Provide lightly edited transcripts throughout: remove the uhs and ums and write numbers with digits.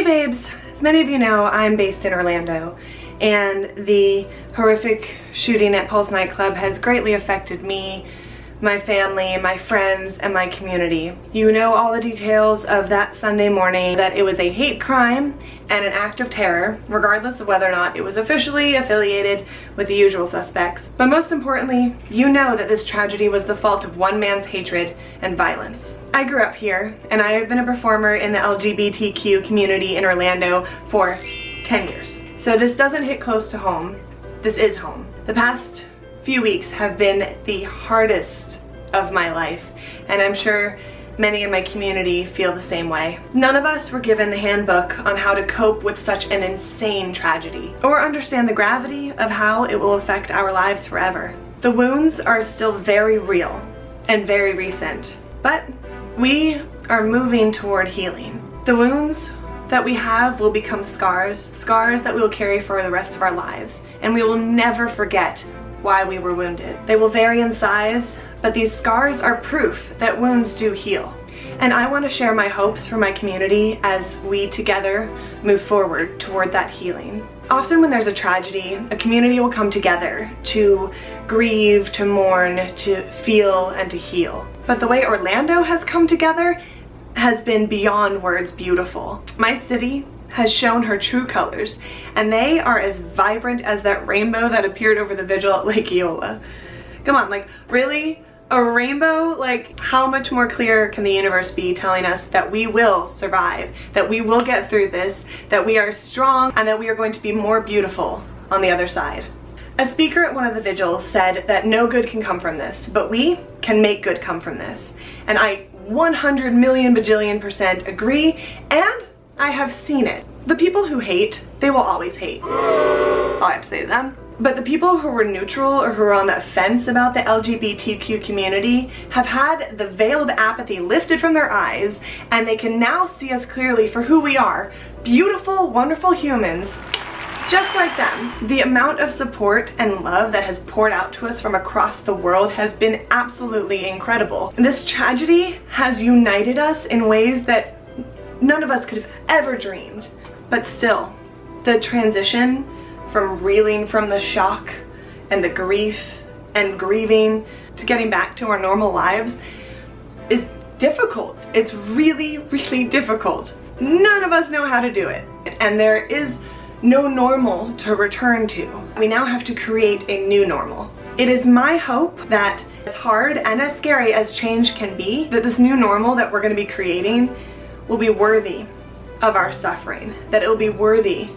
babes, as many of you know, I'm based in Orlando, and the horrific shooting at Pulse nightclub has greatly affected me, my family, my friends, and my community. You know all the details of that Sunday morning, that it was a hate crime and an act of terror, regardless of whether or not it was officially affiliated with the usual suspects. But most importantly, you know that this tragedy was the fault of one man's hatred and violence. I grew up here, and I have been a performer in the LGBTQ community in Orlando for 10 years. So this doesn't hit close to home. This is home. The past few weeks have been the hardest of my life, and I'm sure many in my community feel the same way. None of us were given the handbook on how to cope with such an insane tragedy, or understand the gravity of how it will affect our lives forever. The wounds are still very real and very recent, but we are moving toward healing. The wounds that we have will become scars that we will carry for the rest of our lives, and we will never forget why we were wounded. They will vary in size, but these scars are proof that wounds do heal. And I want to share my hopes for my community as we together move forward toward that healing. Often when there's a tragedy, a community will come together to grieve, to mourn, to feel, and to heal. But the way Orlando has come together has been beyond words beautiful. My city has shown her true colors, and they are as vibrant as that rainbow that appeared over the vigil at Lake Eola. Come on, like, really? A rainbow? Like, how much more clear can the universe be telling us that we will survive, that we will get through this, that we are strong, and that we are going to be more beautiful on the other side? A speaker at one of the vigils said that no good can come from this, but we can make good come from this. And I 100 million bajillion % agree, and I have seen it. The people who hate, they will always hate. That's all I have to say to them. But the people who were neutral or who were on the fence about the LGBTQ community have had the veil of apathy lifted from their eyes, and they can now see us clearly for who we are. Beautiful, wonderful humans, just like them. The amount of support and love that has poured out to us from across the world has been absolutely incredible. This tragedy has united us in ways that none of us could have ever dreamed. But still, the transition from reeling from the shock and the grief and grieving to getting back to our normal lives is difficult. It's really, really difficult. None of us know how to do it, and there is no normal to return to. We now have to create a new normal. It is my hope that, as hard and as scary as change can be, that this new normal that we're going to be creating will be worthy of our suffering, that it will be worthy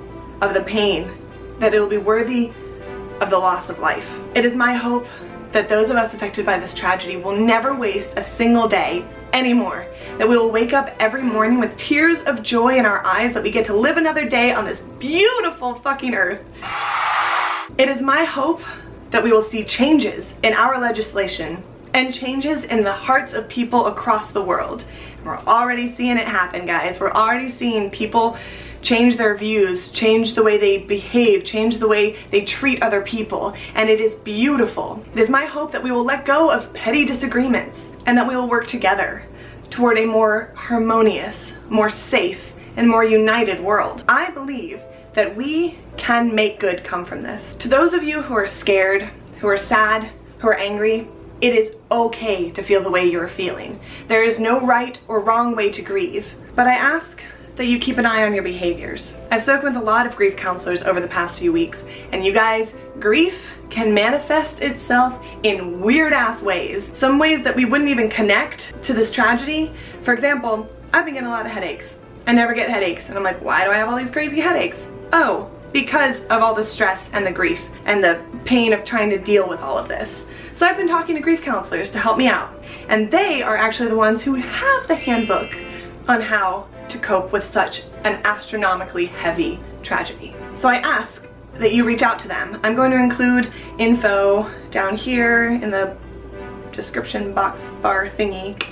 of the pain, that it will be worthy of the loss of life. It is my hope that those of us affected by this tragedy will never waste a single day anymore, that we will wake up every morning with tears of joy in our eyes that we get to live another day on this beautiful fucking earth. It is my hope that we will see changes in our legislation and changes in the hearts of people across the world. We're already seeing it happen, guys. We're already seeing people change their views, change the way they behave, change the way they treat other people, and it is beautiful. It is my hope that we will let go of petty disagreements and that we will work together toward a more harmonious, more safe, and more united world. I believe that we can make good come from this. To those of you who are scared, who are sad, who are angry, it is okay to feel the way you are feeling. There is no right or wrong way to grieve, but I ask that you keep an eye on your behaviors. I've spoken with a lot of grief counselors over the past few weeks, and you guys, grief can manifest itself in weird ass ways. Some ways that we wouldn't even connect to this tragedy. For example, I've been getting a lot of headaches. I never get headaches, and I'm like, why do I have all these crazy headaches? Oh, because of all the stress and the grief and the pain of trying to deal with all of this. So I've been talking to grief counselors to help me out, and they are actually the ones who have the handbook on how to cope with such an astronomically heavy tragedy. So I ask that you reach out to them. I'm going to include info down here in the description box bar thingy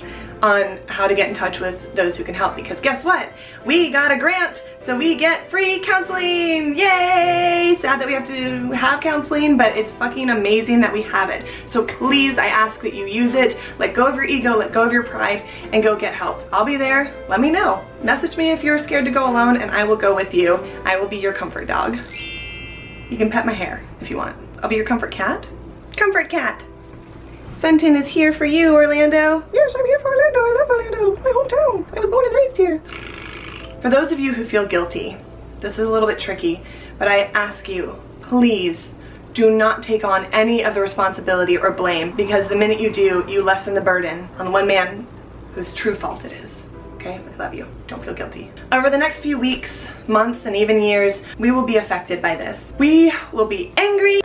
on how to get in touch with those who can help, because guess what? We got a grant, so we get free counseling! Yay! Sad that we have to have counseling, but it's fucking amazing that we have it. So please, I ask that you use it, let go of your ego, let go of your pride, and go get help. I'll be there, let me know. Message me if you're scared to go alone, and I will go with you. I will be your comfort dog. You can pet my hair if you want. I'll be your comfort cat. Comfort cat! Fenton is here for you, Orlando. Yes, I'm here for Orlando. I love Orlando. My hometown. I was born and raised here. For those of you who feel guilty, this is a little bit tricky, but I ask you, please do not take on any of the responsibility or blame, because the minute you do, you lessen the burden on the one man whose true fault it is. Okay? I love you. Don't feel guilty. Over the next few weeks, months, and even years, we will be affected by this. We will be angry,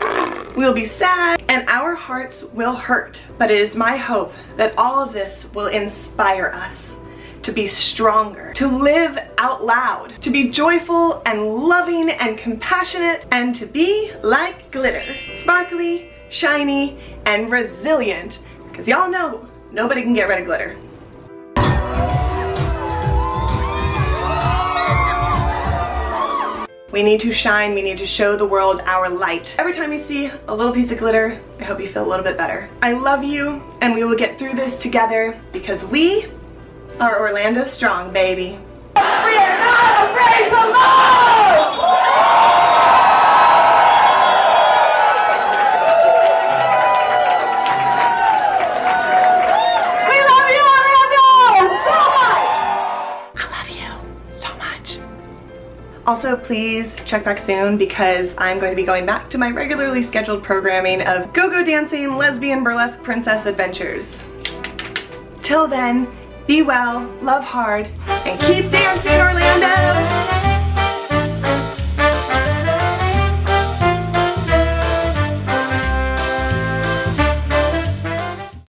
we will be sad, and our hearts will hurt. But it is my hope that all of this will inspire us to be stronger, to live out loud, to be joyful and loving and compassionate, and to be like glitter, sparkly, shiny, and resilient. Because y'all know, nobody can get rid of glitter. We need to shine, we need to show the world our light. Every time you see a little piece of glitter, I hope you feel a little bit better. I love you, and we will get through this together, because we are Orlando strong, baby. We are not afraid to love! We love you, Orlando, so much! I love you so much. Also, please check back soon, because I'm going to be going back to my regularly scheduled programming of go-go dancing, lesbian, burlesque, princess adventures. Till then, be well, love hard, and keep dancing, Orlando!